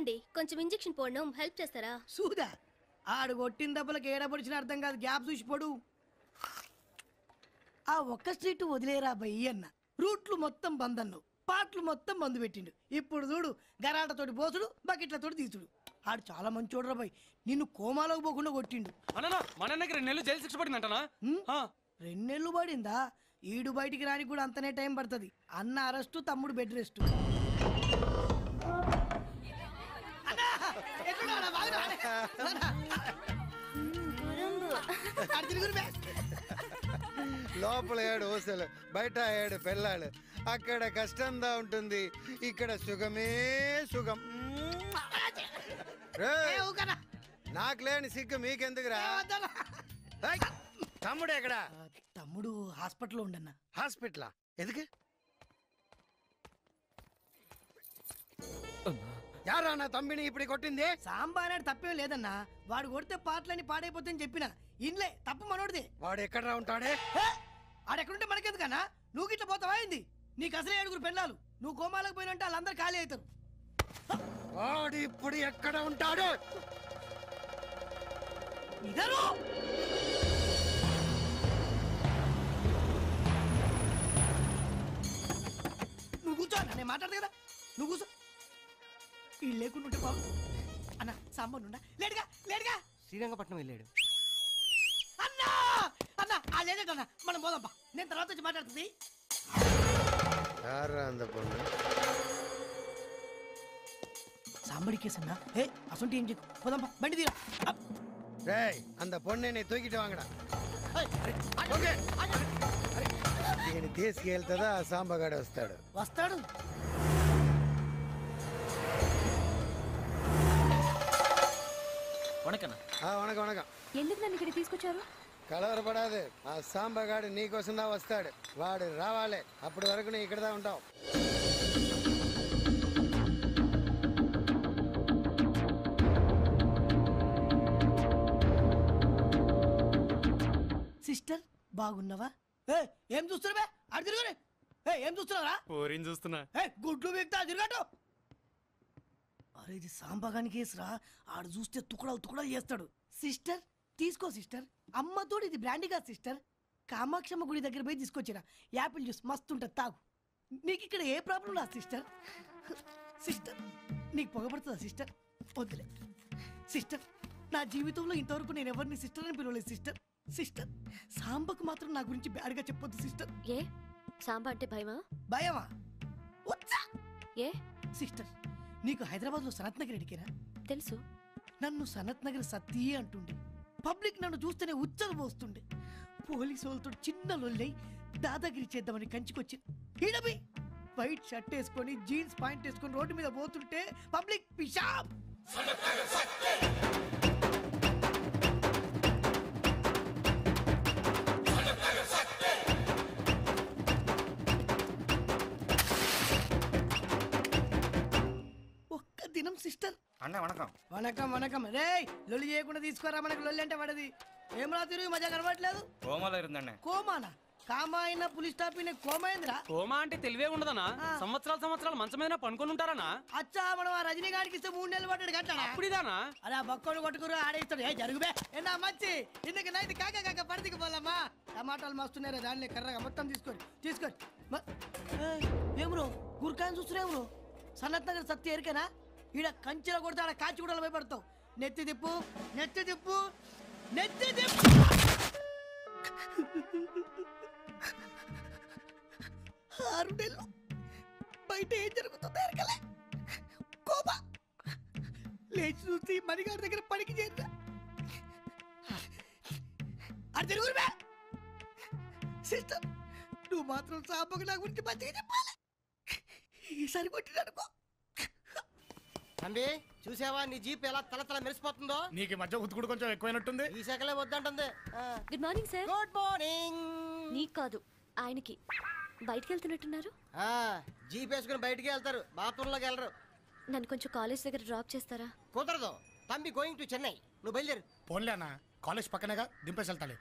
ఏమండి కొంచెం injection పోడడం help చేస్తారా? సూదా ఆడు కొట్టిన దెబ్బలకు ఏడపడిచిన అర్థం కాదు, గ్యాప్ చూసి పొడు. ఆ ఒక్క స్ట్రీట్ వదిలేరా బయ్యి అన్న, రూట్లు మొత్తం బంద్ అన్ను, పాటలు మొత్తం బంద్ పెట్టిండు. ఇప్పుడు చూడు గరాటతోటి పోసుడు, బకెట్లతోటి తీసుడు. ఆడు చాలా మంచోడురా బయ్, నిన్ను కోమాలోకి పోకుండా కొట్టిండు. మన 2 నెలలు జైలు శిక్ష పడిందంటనా? 2 నెలలు పడిందా? ఈడు బయటికి రానికి కూడా అంతనే టైం పడుతుంది. అన్న అరెస్టు, తమ్ముడు బెడ్ రెస్ట్. లోపల 7 ఊసలు, బయట 7 పిల్లలు. అక్కడ కష్టంగా ఉంటుంది, ఇక్కడ సుఖమే సుఖం. నాకు లేని సిగ్గు మీకెందుకురా? తమ్ముడు ఎక్కడా? తమ్ముడు హాస్పిటల్లో ఉండన్నా. హాస్పిటలా? ఎందుకు? యారా నా తమ్మిని ఇప్పుడు కొట్టింది? సాంబారాడు తప్పేం లేదన్నా, వాడు కొడితే పాటలని పాడైపోతాయని చెప్పిన ఇన్లే, తప్పు మనోడిదే. వాడు ఎక్కడరా ఉంటాడే? ఆడెక్కడుంటే మనకెందుకన్నా? నువ్వు గిట్ల పోతావా అయింది? నీకు అసలే 7 పెళ్ళాలు, నువ్వు కోమాలకు పోయినంటే వాళ్ళందరూ ఖాళీ అవుతారు. వాడు ఇప్పుడు ఎక్కడ ఉంటాడు? ఇదరు నువ్వు కూర్చో అన్న, నేను మాట్లాడదు కదా, నువ్వు కూర్చో. వీళ్ళు లేకుండా ఉంటే బాబు అన్న. సాంబార్ ఉండా? లేడుగా లేడుగా, శ్రీరంగపట్నం వెళ్ళాడు. అన్నా అన్న ఆ లేదన్నా, మనం పోదాంపా, నేను తర్వాత వచ్చి మాట్లాడుతుంది. సాంబడి కేసు అన్నా. ఏ అసలు ఏం చెప్పు, పోదాంపా, బండి తీరా. அந்த பொண்ணை நீ தூக்கிட்டு வாங்கடா. దీన్ని తీసుకెళ్తుందా సాంబగాడు వస్తాడు. వస్తాడు. వణకం వణకం. ఎందుకు నన్ను ఇక్కడ తీసుకొచ్చారు? కలవరపడాదు, ఆ సాంబగాడు నీకోసం దా వస్తాడు. వాడు రావాలి, అప్పటి వరకు నీ ఇక్కడదా ఉంటావు. సిస్టర్ బాగున్నావా? ఏం చూస్తున్నావే? అడు తిరుగు. ఏం చూస్తున్నావా? చూస్తున్నా. గుడ్లు వీక్తా తిరగటు. అరే ఇది సాంబగాని కేసురా, ఆడు చూస్తే తుకడాలు తుకడాలు చేస్తాడు. సిస్టర్ తీసుకో సిస్టర్, అమ్మతోడు ఇది బ్రాండీ కాదు సిస్టర్. కామాక్షమ్మ గుడి దగ్గర పోయి తీసుకొచ్చిరా, యాపిల్ జ్యూస్ మస్తు ఉంటుంది, తాగు. నీకు ఇక్కడ ఏ ప్రాబ్లం రా సిస్టర్? సిస్టర్ నీకు పొగపడుతుందా సిస్టర్? వద్దులే సిస్టర్, నా జీవితంలో ఇంతవరకు నేను ఎవరిని సిస్టర్ అని పిలవలేదు సిస్టర్. సిస్టర్ సాంబకు మాత్రం నా గురించి బ్యాడ్గా చెప్పొద్దు సిస్టర్. ఏ సాంబ అంటే భయమా? భయమా? ఏ సిస్టర్ నీకు హైదరాబాద్ లో సనత్ నగర్ ఎడికేనా? తెలుసు. నన్ను సనత్ నగర్ సతీ అంటుండే, పబ్లిక్ నన్ను చూస్తేనే ఉచ్చలు పోస్తుండే. పోలీసు వాళ్ళతో చిన్న లొల్లై దాదాగిరి చేద్దామని కంచికొచ్చి ఈడబి వైట్ షర్ట్ వేసుకొని జీన్స్ పాయింట్ వేసుకొని రోడ్డు మీద పోతుంటే పబ్లిక్ పిషాబ్. ఒక్క దినం సిస్టర్. అన్న వణకం. వణకం వణకం. రే లొల్లి చేయకుండా తీసుకోరా, మనకు లొల్లి అంటే పడది. ఏం రా తిరుగు మజా కనబడట్లేదు? కోమాలో ఉందండి. కోమానా? కామా అయినా పులిస్ స్టాప్ కోమైందిరా. కోమా అంటే తెలివే ఉండదనా? సంవత్సరాలు మంచం మీద పనుకొని ఉంటారనా? అచ్చా మనం ఆ రజనీకాంత్కి ఇస్తే 3 నెలలు పట్టాడు కట్టాడా? అప్పుడిదానా? అలా బొక్కలు కొట్టుకురు ఆడేస్తాడు. ఏ జరుగుబే ఎన్నా మంచి ఇందుకు నైట్ కాక కాక పడిదికి పోలమ్మా. టమాటాలు మస్తున్నారా, దాన్ని కర్రగా మొత్తం తీసుకోరు. ఏం బ్రో గుర్కాయని చూస్తున్నా బ్రో? సనత్ నగర్ సత్య ఎరికేనా? ఈడ కంచెలో కొడితే ఆడ కాచిగూడలో భయపడతావు. నెత్తి తిప్పు. 6 నెలలు బయట ఏం జరుగుతుందో ఎరకలే. కోపా లేచి చూసి మణిగారి దగ్గర పనికి చేద్దా. అది తిరుగురువే. సిస్టర్ నువ్వు మాత్రం సాంబకు నా గురించి మంచిగా చెప్పాలి. ఈసారి కొట్టిననుకో. తంబి చూసావా నీ జీప్ ఎలా తల మెరిసిపోతుందో? నీకు మధ్య ఉతుకుడు కొంచెం ఎక్కువైనట్టుంది. ఈ శాఖలే వద్దంటుంది. Good morning sir. Good morning. నీకు కాదు ఆయనకి. బయటికి వెళ్తున్నట్టున్నారు. జీప్ వేసుకుని బయటికి వెళ్తారు, బాత్రూంలోకి వెళ్ళరు. నన్ను కొంచెం కాలేజ్ దగ్గర డ్రాప్ చేస్తారా? కుదరదు. తంబి గోయింగ్ టు చెన్నై. నువ్వు బయలుదేరు. పోన్లే అన్న, కాలేజ్ పక్కనేగా, దింపేసి వెళ్తాడు.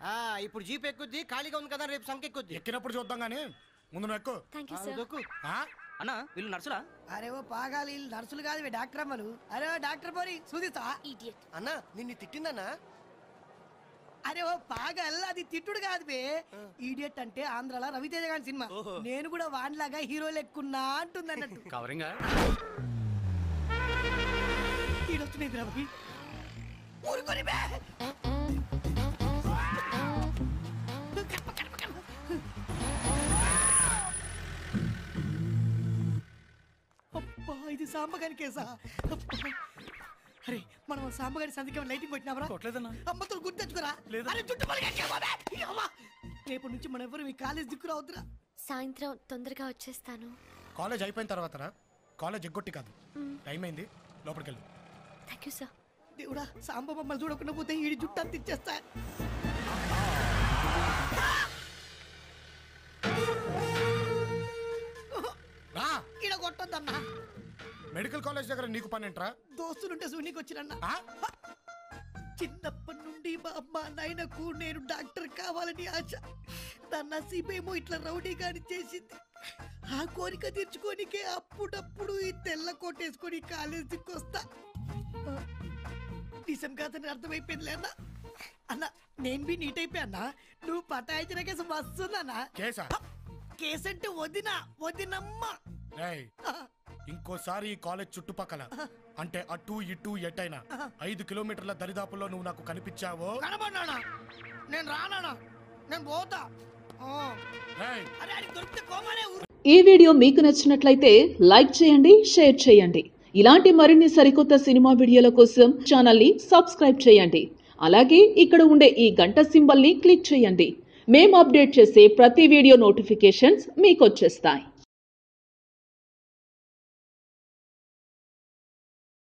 ఇప్పుడు జీప్ ఎక్కుద్ది, ఖాళీగా ఉంది కదా, రేపు సంఖ్య ఎక్కుద్ది. ఎక్కినప్పుడు చూద్దాం గానీ ముందు నువ్వు ఎక్కువ. Thank you sir. అన్న వీళ్ళు నర్సులా? అరే ఓ పాగాలి వీళ్ళు నర్సులు కాదు డాక్టర్ అమ్మలు. అరే ఓ డాక్టర్ పోరి చూదిస్తా. ఇడియట్. అన్న నిన్ను తిట్టిందన్నా? అరే ఓ పాగల్ అది తిట్టుడు కాదు బే. ఈడియట్ అంటే ఆంధ్రాలో రవితేజ గారి సినిమా. నేను కూడా వాన్లాగా హీరో లెక్కున్నా అంటుంది అన్నట్టు. కవరింగ్ ఈడొస్తున్నాయి రవి. ఊరుకొని బే. అబ్బా ఇది సాంబగారి కేసా? అరే మనం సాంబగారి సంతకం లైటింగ్ కొట్టినావరా? కొట్టలేదన్నా. అమ్మతో గుర్తు తెచ్చుకోరా. అరే చుట్టూ రేపటి నుంచి మనం ఎవరు మీ కాలేజ్ దిక్కు రావద్దురా. సాయంత్రం తొందరగా వచ్చేస్తాను. కాలేజ్ అయిపోయిన తర్వాత రా. కాలేజ్ ఎగ్గొట్టి కాదు. టైం అయింది, లోపలికి వెళ్ళు. Thank you sir. దేవుడా సాంబ మమ్మల్ని చూడకుండా పోతే ఈడి జుట్టు అంత ఇచ్చేస్తా. రా. ఈడ కొట్టొద్దన్నా. మెడికల్ కాలేజ్ దగ్గర నీకు పని ఏంట్రా? దోస్తులుంటే సూనికి వచ్చిరన్నా. ఆ? చిన్నప్పటి నుండి మా అమ్మ నాయనకు నేను డాక్టర్ కావాలని ఆశ. దాని నసీబేమో ఇట్లా రౌడీ గాని చేసింది. ఆ కోరిక తీర్చుకోనికే అప్పుడప్పుడు ఈ తెల్ల కోటేసుకొని కాలేజ్ దిక్కొస్తా. నిజం కాదని అర్థమైపోయింది లేనా అన్న. నేను బి నీట్ అయిపోయా అన్న. నువ్వు పటాయించిన కేసు వస్తుందన్నా. కేసా? కేసంటే వదినమ్మ. రేయ్, ఇంకోసారి ఈ కాలేజ్ చుట్టుపక్కల అంటే అటు ఇటు ఎట్టైనా 5 కిలోమీటర్ల దరిదాపుల్లో నువ్వు నాకు కనిపించావో కనబడినా నేను రానా, నేను పోతా. రేయ్, అరే అడిగి దొరికితే కోమానే ఊరు. ఈ వీడియో మీకు నచ్చినట్లయితే లైక్ చేయండి, షేర్ చేయండి. ఇలాంటి మరిన్ని సరికొత్త సినిమా వీడియోల కోసం ఛానల్ని సబ్స్క్రైబ్ చేయండి. అలాగే ఇక్కడ ఉండే ఈ గంట సింబల్ని క్లిక్ చేయండి. మేము అప్డేట్ చేసే ప్రతి వీడియో నోటిఫికేషన్స్ మీకు వచ్చేస్తాయి.